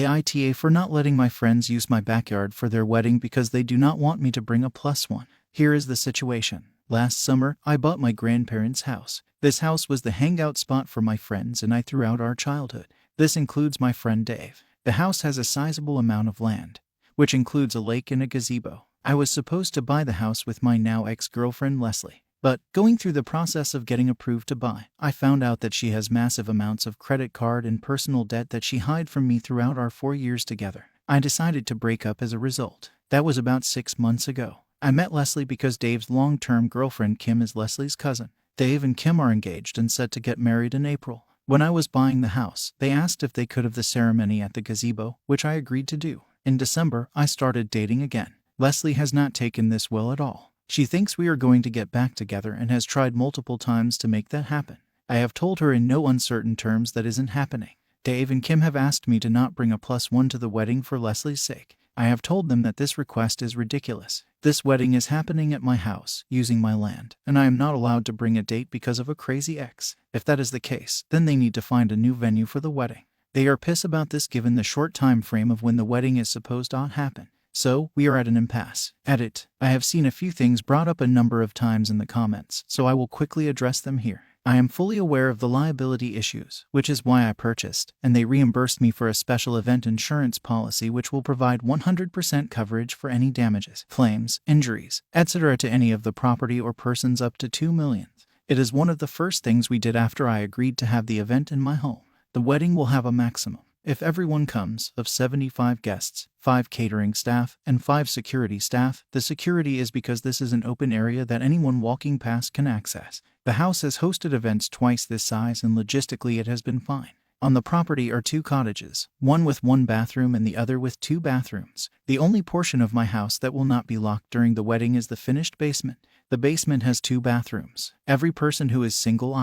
AITA for not letting my friends use my backyard for their wedding because they do not want me to bring a +1. Here is the situation. Last summer, I bought my grandparents' house. This house was the hangout spot for my friends and I throughout our childhood. This includes my friend Dave. The house has a sizable amount of land, which includes a lake and a gazebo. I was supposed to buy the house with my now ex-girlfriend Leslie. But, going through the process of getting approved to buy, I found out that she has massive amounts of credit card and personal debt that she hid from me throughout our 4 years together. I decided to break up as a result. That was about 6 months ago. I met Leslie because Dave's long-term girlfriend Kim is Leslie's cousin. Dave and Kim are engaged and set to get married in April. When I was buying the house, they asked if they could have the ceremony at the gazebo, which I agreed to do. In December, I started dating again. Leslie has not taken this well at all. She thinks we are going to get back together and has tried multiple times to make that happen. I have told her in no uncertain terms that isn't happening. Dave and Kim have asked me to not bring a +1 to the wedding for Leslie's sake. I have told them that this request is ridiculous. This wedding is happening at my house, using my land, and I am not allowed to bring a date because of a crazy ex. If that is the case, then they need to find a new venue for the wedding. They are pissed about this given the short time frame of when the wedding is supposed to happen. So, we are at an impasse. Edit. I have seen a few things brought up a number of times in the comments, so I will quickly address them here. I am fully aware of the liability issues, which is why I purchased, and they reimbursed me for a special event insurance policy which will provide 100% coverage for any damages, claims, injuries, etc. to any of the property or persons up to $2 million. It is one of the first things we did after I agreed to have the event in my home. The wedding will have a maximum, if everyone comes, of 75 guests, 5 catering staff, and 5 security staff. The security is because this is an open area that anyone walking past can access. The house has hosted events twice this size and logistically it has been fine. On the property are 2 cottages, one with 1 bathroom and the other with 2 bathrooms. The only portion of my house that will not be locked during the wedding is the finished basement. The basement has 2 bathrooms. Every person who is single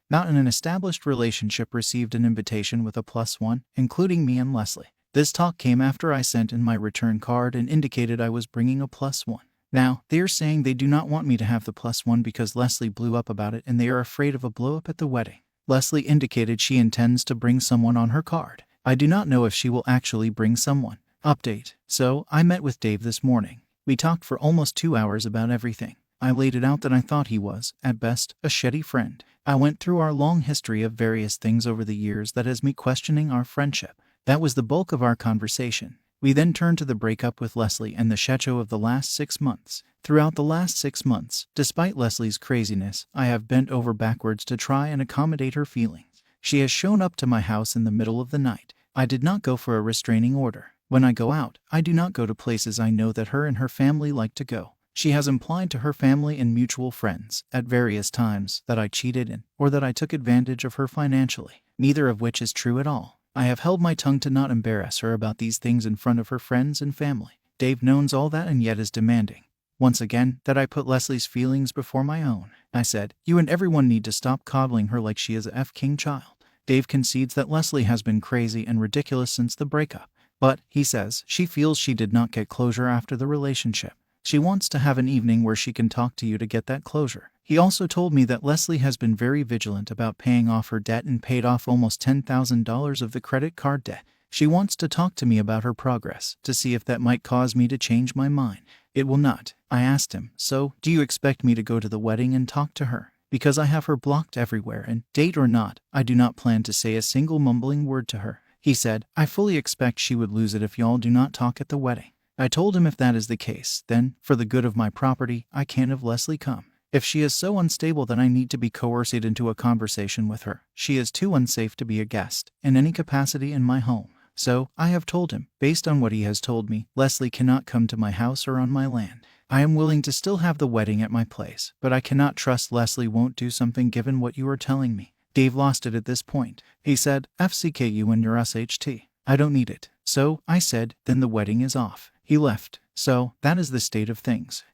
not in an established relationship received an invitation with a +1, including me and Leslie. This talk came after I sent in my return card and indicated I was bringing a +1. Now, they are saying they do not want me to have the +1 because Leslie blew up about it and they are afraid of a blow-up at the wedding. Leslie indicated she intends to bring someone on her card. I do not know if she will actually bring someone. Update. So, I met with Dave this morning. We talked for almost 2 hours about everything. I laid it out that I thought he was, at best, a shitty friend. I went through our long history of various things over the years that has me questioning our friendship. That was the bulk of our conversation. We then turned to the breakup with Leslie and the shecho of the last 6 months. Throughout the last 6 months, despite Leslie's craziness, I have bent over backwards to try and accommodate her feelings. She has shown up to my house in the middle of the night. I did not go for a restraining order. When I go out, I do not go to places I know that her and her family like to go. She has implied to her family and mutual friends, at various times, that I cheated in, or that I took advantage of her financially, neither of which is true at all. I have held my tongue to not embarrass her about these things in front of her friends and family. Dave knows all that and yet is demanding, once again, that I put Leslie's feelings before my own. I said, you and everyone need to stop coddling her like she is a F-king child. Dave concedes that Leslie has been crazy and ridiculous since the breakup, but, he says, she feels she did not get closure after the relationship. She wants to have an evening where she can talk to you to get that closure. He also told me that Leslie has been very vigilant about paying off her debt and paid off almost $10,000 of the credit card debt. She wants to talk to me about her progress, to see if that might cause me to change my mind. It will not. I asked him, so, do you expect me to go to the wedding and talk to her? Because I have her blocked everywhere and, date or not, I do not plan to say a single mumbling word to her. He said, I fully expect she would lose it if y'all do not talk at the wedding. I told him if that is the case, then, for the good of my property, I can't have Leslie come. If she is so unstable that I need to be coerced into a conversation with her, she is too unsafe to be a guest, in any capacity in my home. So, I have told him, based on what he has told me, Leslie cannot come to my house or on my land. I am willing to still have the wedding at my place, but I cannot trust Leslie won't do something given what you are telling me. Dave lost it at this point. He said, FCKU and your SHT. I don't need it. So, I said, then the wedding is off. He left. So, that is the state of things.